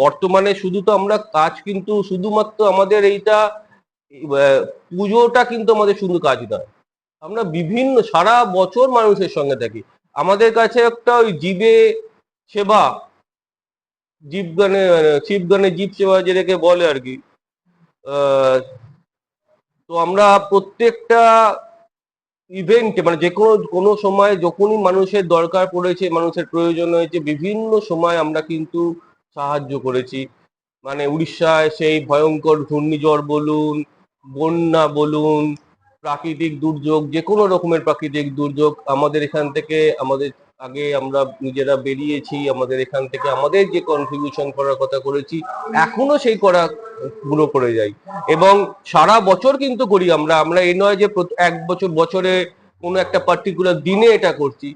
বর্তমানে শুধু তো আমরা কাজ কিন্তু শুধুমাত্র আমাদের এইটা পুজোটা কিন্তু আমাদের শুধু কাজ নয়, আমরা বিভিন্ন সারা বছর মানুষের সঙ্গে থাকি। আমাদের কাছে একটা ওই জীবে সেবা, জীবগানে শিবগানে জীব সেবা যেটাকে বলে আর কি। আহ, তো আমরা প্রত্যেকটা ইভেন্টে মানে যে কোনো কোনো সময় যখনই মানুষের দরকার পড়েছে, মানুষের প্রয়োজন হয়েছে, বিভিন্ন সময় আমরা কিন্তু সাহায্য করেছি। মানে উড়িষ্যায় সেই ভয়ঙ্কর ঘূর্ণিঝড় বলুন, বন্যা বলুন, প্রাকৃতিক দুর্যোগ, যে কোনো রকমের প্রাকৃতিক দুর্যোগ আমাদের এখান থেকে আমাদের আগে আমরা নিজেরা বেরিয়েছি, আমাদের এখান থেকে আমাদের যে কন্ট্রিবিউশন করার কথা করেছি, এখনো সেই করা গুলো করে যাই। এবং সারা বছর কিন্তু করি আমরা, আমরা এই নয় যে এক বছরে কোনো একটা পার্টিকুলার দিনে এটা করছি।